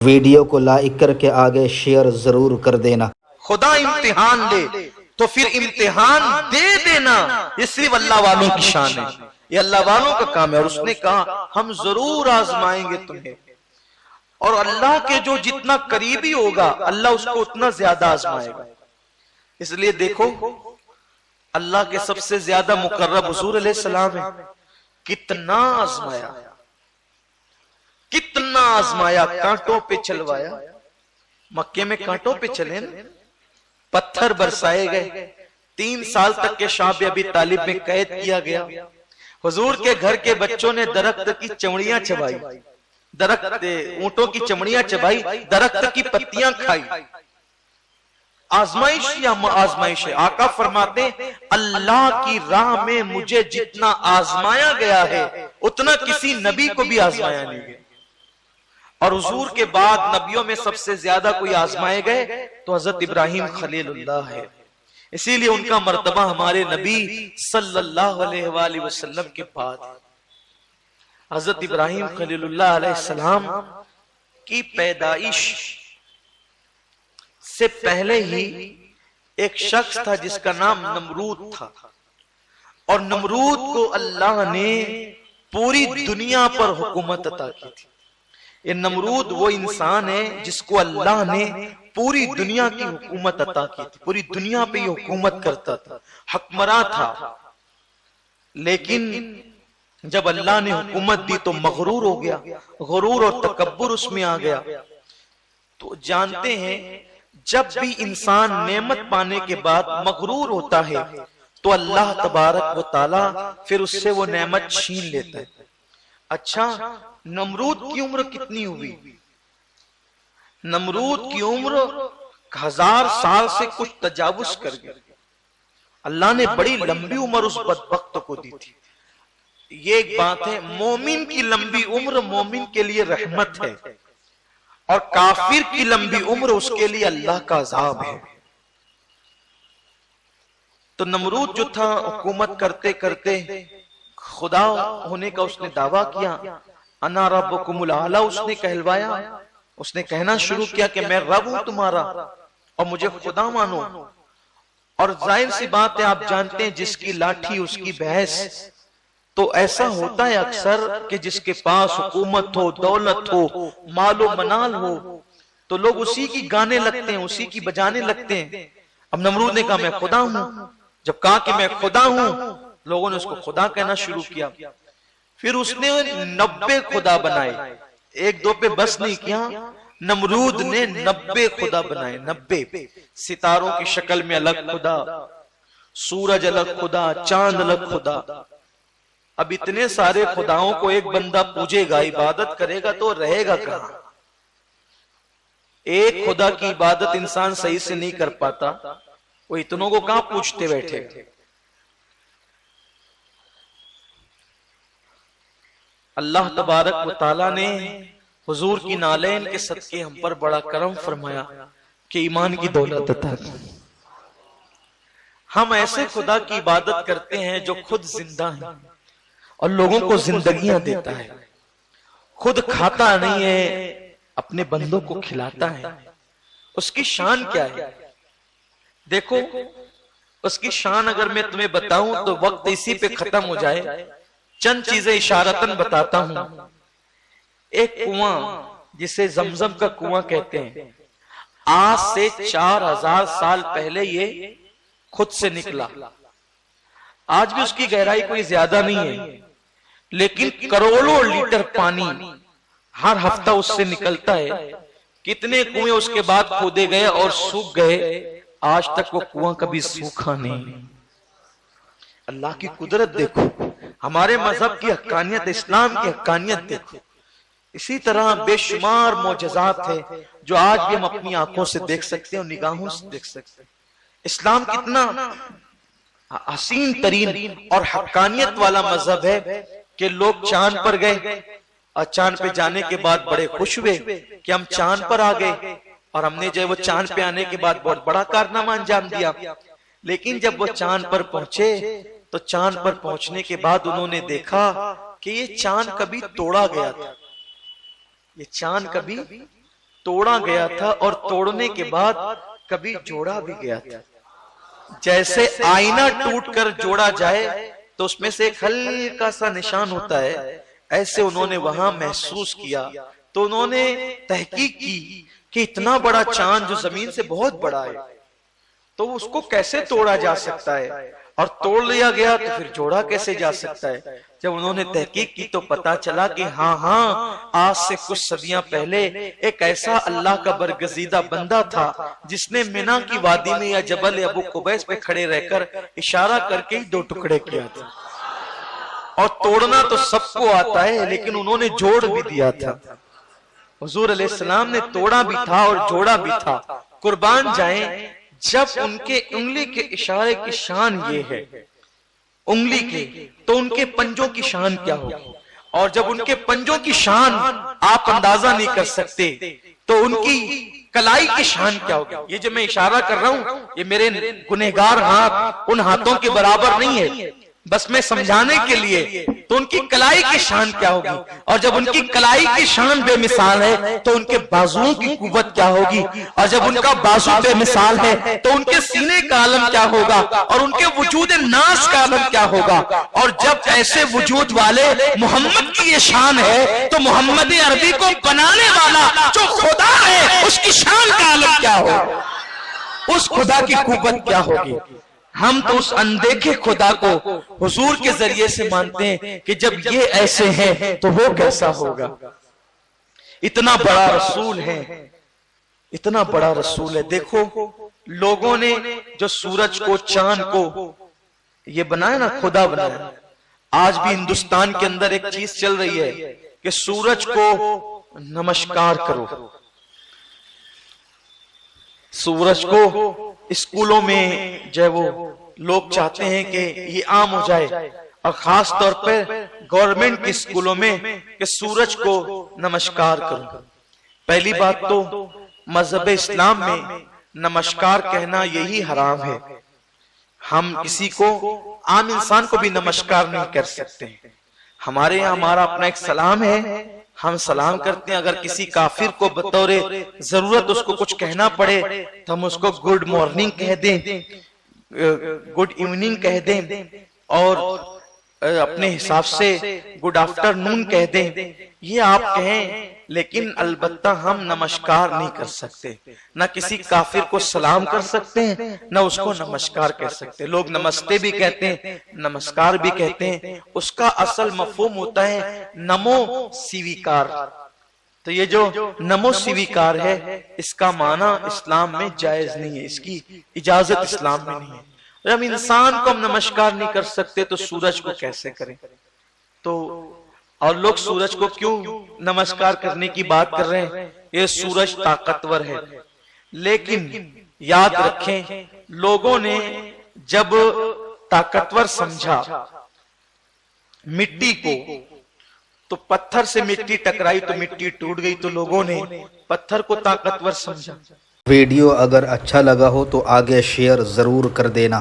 Video کو like کر کے آگے شیئر ضرور کر دینا۔ خدا امتحان لے تو پھر امتحان دے دینا، یہ صرف اللہ والوں کی شان ہے، یہ اللہ والوں کا کام ہے۔ اور اس نے کہا ہم ضرور آزمائیں گے تمہیں، اور اللہ کے جو جتنا قریبی ہوگا اللہ اس کو اتنا زیادہ آزمائے گا۔ اس لیے دیکھو اللہ کے سب سے زیادہ مقرب حضور علیہ السلام ہے، کتنا آزمایا، کتنا آزمایا، کانٹوں پہ چلوایا۔ مکے میں کانٹوں پہ چلے نا، پتھر برسائے گئے، 3 سال تک کے شعب ابی طالب میں قید کیا گیا۔ حضور کے گھر کے بچوں نے درخت کی چمڑیاں چبائی، درخت اونٹوں کی چمڑیاں چبائی، درخت کی پتیاں کھائی۔ آزمائش یا آزمائش ہے۔ آقا فرماتے ہیں اللہ کی راہ میں مجھے جتنا آزمایا گیا ہے اتنا کسی نبی کو بھی آزمایا نہیں گیا۔ اور حضور کے بعد نبیوں میں سب سے زیادہ کوئی آزمائے گئے تو حضرت ابراہیم خلیل اللہ ہے۔ اسی لیے ان کا مرتبہ ہمارے نبی صلی اللہ علیہ وآلہ وسلم کے بعد۔ حضرت ابراہیم خلیل اللہ علیہ السلام کی پیدائش سے پہلے ہی ایک شخص تھا جس کا نام نمرود تھا، اور نمرود کو اللہ نے پوری دنیا پر حکومت عطا کی تھی۔ یہ نمرود وہ انسان ہے جس کو اللہ نے پوری دنیا کی حکومت عطا کی تھی، پوری دنیا پہ یہ حکومت کرتا تھا، حکمراں تھا۔ لیکن جب اللہ نے حکومت دی تو مغرور ہو گیا، غرور اور تکبر اس میں آ گیا۔ تو جانتے ہیں جب بھی انسان نعمت پانے کے بعد مغرور ہوتا ہے تو اللہ تبارک و تعالی پھر اس سے وہ نعمت چھین لیتا ہے۔ اچھا نمرود کی عمر کتنی ہوئی؟ نمرود کی عمر 1000 سال سے کچھ تجاوز کر گیا۔ اللہ نے بڑی لمبی عمر اس بدبخت کو دی تھی۔ یہ ایک بات ہے، مومن کی لمبی عمر مومن کے لیے رحمت ہے، اور کافر کی لمبی عمر اس کے لیے اللہ کا عذاب ہے۔ تو نمرود جو تھا حکومت کرتے کرتے خدا ہونے کا اس نے دعویٰ کیا، انا ربکم الاعلی اس نے کہلوایا، اس نے کہنا شروع کیا کہ میں رب ہوں تمہارا اور مجھے خدا مانو۔ اور ظاہر سی بات ہے، آپ جانتے ہیں جس کی لاٹھی اس کی بحث۔ تو ایسا ہوتا ہے اکثر کہ جس کے پاس حکومت ہو، دولت ہو، مال و منال ہو تو لوگ اسی کی گانے لگتے ہیں، اسی کی بجانے لگتے ہیں۔ اب نمرود نے کہا میں خدا ہوں۔ جب کہا کہ میں خدا ہوں لوگوں نے اس کو خدا کہنا شروع کیا۔ پھر اس نے 90 خدا بنائے، 1-2 پہ بس نہیں کیا، نمرود نے 90 خدا بنائے، 90 ستاروں کی شکل میں الگ خدا، سورج الگ خدا، چاند الگ خدا۔ اب اتنے سارے خداؤں کو ایک بندہ پوجے گا، عبادت کرے گا تو رہے گا کہاں؟ ایک خدا کی عبادت انسان صحیح سے نہیں کر پاتا، وہ اتنوں کو کہاں پوچھتے بیٹھے؟ اللہ تبارک و تعالیٰ نے حضور کی نالین کے صدقے ہم پر بڑا کرم فرمایا کہ ایمان کی دولت عطا کی۔ ہم ایسے خدا کی عبادت کرتے ہیں جو خود زندہ ہیں اور لوگوں کو زندگیاں دیتا ہے، خود کھاتا نہیں ہے، اپنے بندوں کو کھلاتا ہے۔ اس کی شان کیا ہے؟ دیکھو اس کی شان اگر میں تمہیں بتاؤں تو وقت اسی پہ ختم ہو جائے، چند چیزیں اشارتاً بتاتا ہوں۔ ایک کنواں جسے زمزم کا کنواں کہتے ہیں، آج سے 4000 سال پہلے یہ خود سے نکلا۔ آج بھی اس کی گہرائی کوئی زیادہ نہیں ہے، لیکن کروڑوں لیٹر پانی ہر ہفتہ اس سے نکلتا ہے۔ کتنے کنویں اس کے بعد کھودے گئے اور سوکھ گئے، آج تک وہ کنواں کبھی سوکھا نہیں۔ اللہ کی قدرت دیکھو، ہمارے مذہب کی حقانیت، اسلام کی حقانیت دیکھو۔ اسی طرح بے شمار معجزات ہیں جو آج بھی ہم اپنی آنکھوں سے دیکھ سکتے ہیں اور نگاہوں سے دیکھ سکتے ہیں۔ اسلام کتنا حسین ترین اور حقانیت والا مذہب ہے کہ لوگ چاند پر گئے اور چاند پہ جانے کے بعد بڑے خوش ہوئے کہ ہم چاند پر آ گئے، اور ہم نے جو وہ چاند پہ آنے کے بعد بہت بڑا کارنامہ انجام دیا۔ لیکن جب وہ چاند پر پہنچے تو چاند پر پہنچنے کے بعد انہوں نے دیکھا کہ یہ چاند کبھی توڑا گیا تھا، یہ چاند کبھی توڑا گیا تھا اور توڑنے کے بعد کبھی جوڑا بھی گیا تھا. جیسے آئینہ ٹوٹ کر جوڑا جائے تو اس میں سے ایک ہلکا سا نشان ہوتا ہے, ایسے انہوں نے وہاں محسوس کیا. تو انہوں نے تحقیق کی کہ اتنا بڑا چاند جو زمین سے بہت بڑا ہے تو اس کو کیسے توڑا جا سکتا ہے, اور توڑ لیا گیا تو پھر جوڑا کیسے جا سکتا ہے. جب انہوں نے تحقیق کی تو پتا چلا کہ ہاں آج سے کچھ صدیاں پہلے ایک ایسا اللہ کا برگزیدہ بندہ تھا جس نے مینا کی وادی میں یا جبل ابو قبیس پہ کھڑے رہ کر اشارہ کر کے ہی 2 ٹکڑے کیا تھا. اور توڑنا تو سب کو آتا ہے لیکن انہوں نے جوڑ بھی دیا تھا. حضور علیہ السلام نے توڑا بھی تھا اور جوڑا بھی تھا. قربان جائیں, جب ان کے انگلی کے اشارے کی شان یہ ہے انگلی کے, تو ان کے پنجوں کی شان کیا ہوگی, اور جب ان کے پنجوں کی شان آپ اندازہ نہیں کر سکتے تو ان کی کلائی کی شان کیا ہوگی. یہ جو میں اشارہ کر رہا ہوں یہ میرے گنہگار ہاتھ ان ہاتھوں کے برابر نہیں ہے, بس میں سمجھانے کے لیے. تو ان کی کلائی کی شان کیا ہوگی, اور جب ان کی کلائی کی شان بے مثال ہے تو ان کے بازوؤں کی قوت کیا ہوگی, اور جب ان کا بازو بے مثال ہے تو ان کے سینے کا عالم کیا ہوگا, اور ان کے وجود ناز کا عالم کیا ہوگا. اور جب ایسے وجود والے محمد کی یہ شان ہے تو محمد عربی کو بنانے والا جو خدا ہے اس کی شان کا عالم کیا ہوگا, اس خدا کی قوت کیا ہوگی. ہم تو اس اندیکھے خدا کو حضور کے ذریعے سے مانتے ہیں کہ جب یہ ایسے ہیں تو وہ کیسا ہوگا. اتنا بڑا رسول ہے, اتنا بڑا رسول ہے. دیکھو لوگوں نے جو سورج کو چاند کو یہ بنایا نا, خدا بنایا. آج بھی ہندوستان کے اندر ایک چیز چل رہی ہے کہ سورج کو نمسکار کرو. سورج کو اسکولوں میں جو ہے وہ لوگ چاہتے ہیں کہ یہ عام ہو جائے, اور خاص طور پر گورنمنٹ کے اسکولوں میں کہ سورج کو نمسکار کرو. پہلی بات تو مذہب اسلام میں نمسکار کہنا یہی حرام ہے. ہم کسی کو عام انسان کو بھی نمسکار نہیں کر سکتے. ہمارے یہاں ہمارا اپنا ایک سلام ہے, ہم سلام کرتے ہیں. اگر کسی کافر کو بطور ضرورت اس کو کچھ کہنا پڑے تو ہم اس کو گڈ مارننگ کہہ دیں, گڈ ایوننگ کہہ دیں, اور اپنے حساب سے گڈ آفٹر نون کہہ دیں. یہ آپ کہیں, لیکن البتہ ہم نمسکار نہیں کر سکتے. نہ کسی کافر کو سلام کر سکتے ہیں نہ اس کو نمسکار کہہ سکتے. لوگ نمستے بھی کہتے ہیں, نمسکار بھی کہتے ہیں. اس کا اصل مفہوم ہوتا ہے نمو سیویکار. تو یہ جو نمو سیویکار ہے اس کا معنی اسلام میں جائز نہیں ہے, اس کی اجازت اسلام میں نہیں ہے. جب انسان کو ہم نمسکار نہیں کر سکتے تو سورج کو کیسے کریں. تو اور لوگ سورج کو کیوں نمسکار کرنے کی بات کر رہے ہیں, یہ سورج طاقتور ہے. لیکن یاد رکھیں لوگوں نے جب طاقتور سمجھا مٹی کو تو پتھر سے مٹی ٹکرائی تو مٹی ٹوٹ گئی, تو لوگوں نے پتھر کو طاقتور سمجھا. ویڈیو اگر اچھا لگا ہو تو آگے شیئر ضرور کر دینا.